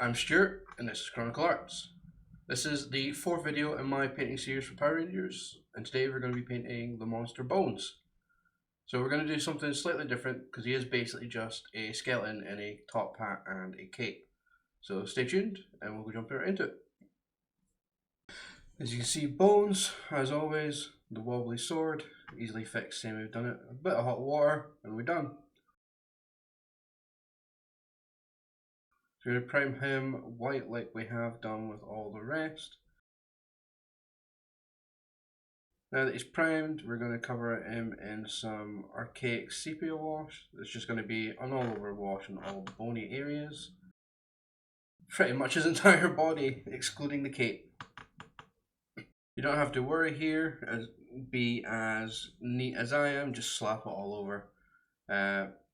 I'm Stuart, and this is Chronicle Arts. This is the fourth video in my painting series for Power Rangers, and today we're going to be painting the monster Bonez. So we're going to do something slightly different, because he is basically just a skeleton in a top hat and a cape. So stay tuned, and we'll jump right into it. As you can see, Bonez, as always, the wobbly sword, easily fixed, same way we've done it. A bit of hot water, and we're done. So we're going to prime him white like we have done with all the rest. Now that he's primed, we're going to cover him in some archaic sepia wash. It's just going to be an all over wash on all the bony areas. Pretty much his entire body, excluding the cape. You don't have to worry here, be as neat as I am, just slap it all over.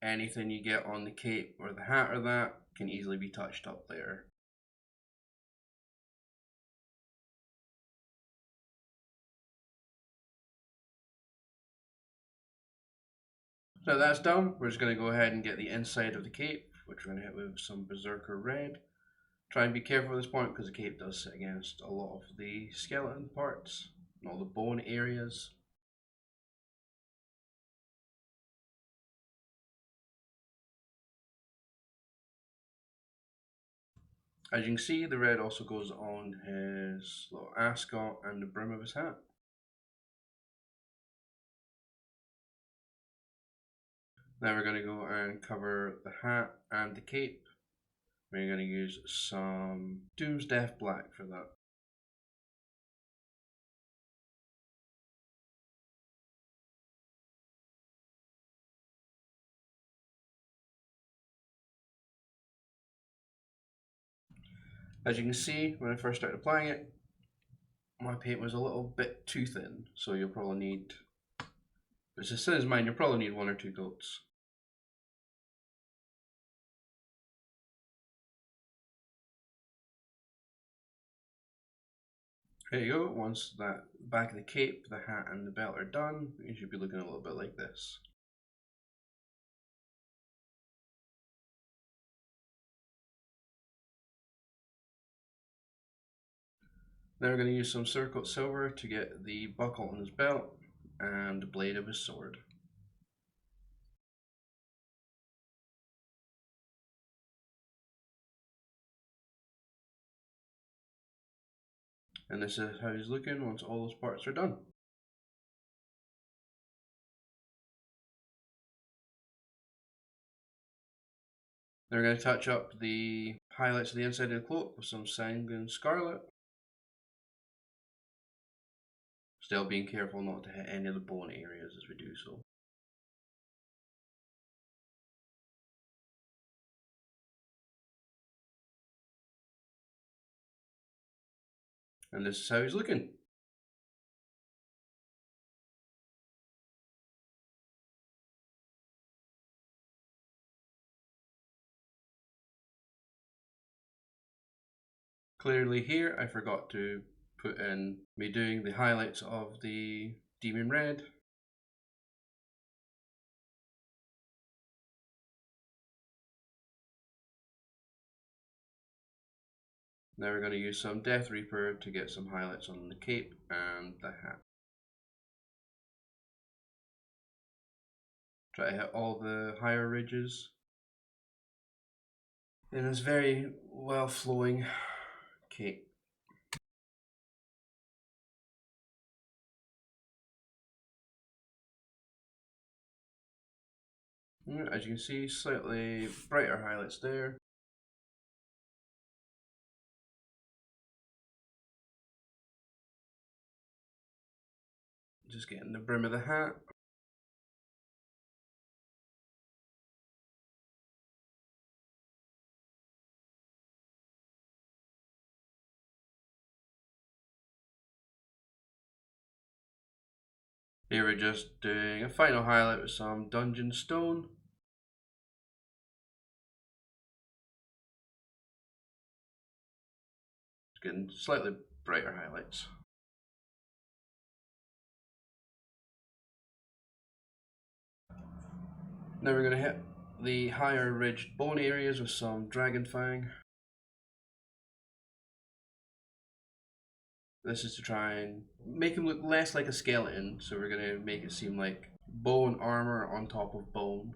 Anything you get on the cape or the hat or that can easily be touched up later. So that's done. We're just going to go ahead and get the inside of the cape, which we're going to hit with some Berserker Red. Try and be careful at this point because the cape does sit against a lot of the skeleton parts and all the bone areas. As you can see, the red also goes on his little ascot and the brim of his hat. Now we're going to go and cover the hat and the cape. We're going to use some Doom's Death Black for that. As you can see, when I first started applying it, my paint was a little bit too thin, so you'll probably need, it's as thin as mine, you'll probably need 1 or 2 coats. There you go. Once that back of the cape, the hat and the belt are done, you should be looking a little bit like this. Now we're going to use some Cerakote silver to get the buckle on his belt and the blade of his sword. And this is how he's looking once all those parts are done. Now we're going to touch up the highlights of the inside of the cloak with some Sanguine Scarlet. Still being careful not to hit any of the bone areas as we do so. And this is how he's looking. Clearly here I forgot to put in me doing the highlights of the Demon Red. Now we're going to use some Death Reaper to get some highlights on the cape and the hat. Try to hit all the higher ridges. In this very well flowing cape. As you can see, slightly brighter highlights there. Just getting the brim of the hat. Here we're just doing a final highlight with some Dungeon Stone. Just getting slightly brighter highlights. Now we're going to hit the higher ridged bone areas with some Dragon Fang. This is to try and make him look less like a skeleton, so we're going to make it seem like bone armor on top of bone.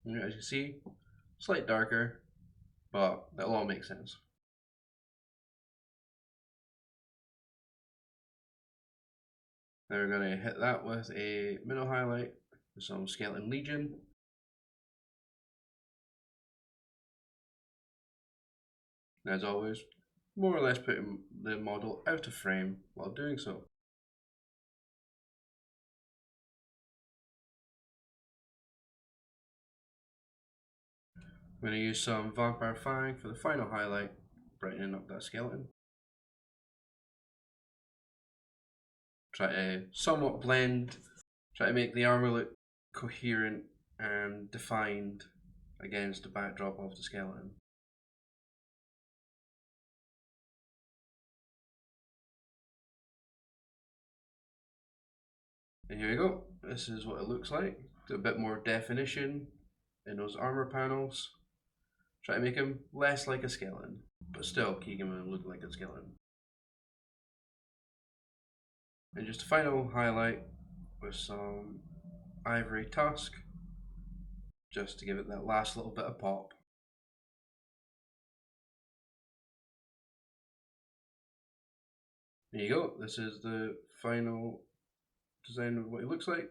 And as you see, slight darker, but that'll all make sense. Now we're going to hit that with a middle highlight with some Skeleton Legion. And as always, more or less putting the model out of frame while doing so. I'm going to use some Vampire Fang for the final highlight, brightening up that skeleton. Try to somewhat blend, try to make the armor look coherent and defined against the backdrop of the skeleton. And here we go, this is what it looks like. Do a bit more definition in those armor panels. Try to make him less like a skeleton, but still keep him look like a skeleton. And just a final highlight with some ivory tusk, just to give it that last little bit of pop. There you go, this is the final design of what he looks like.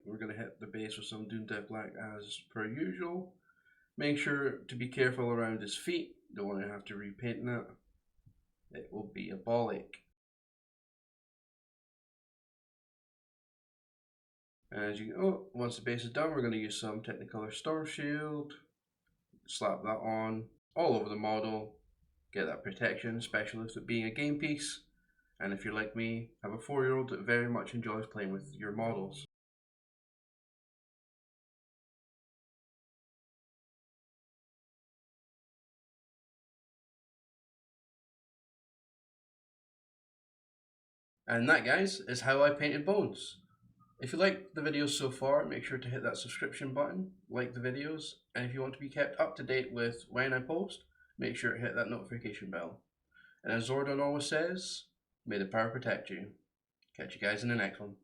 We're going to hit the base with some Dune Dead Black as per usual. Make sure to be careful around his feet, don't want to have to repaint that. It will be abolic. As you once the base is done, we're going to use some Technicolor Storm Shield. Slap that on all over the model. Get that protection, especially with it being a game piece. And if you're like me, have a 4-year-old that very much enjoys playing with your models. And that, guys, is how I painted Bonez. If you liked the videos so far, make sure to hit that subscription button, like the videos, and if you want to be kept up to date with when I post, make sure to hit that notification bell. And as Zordon always says, may the power protect you. Catch you guys in the next one.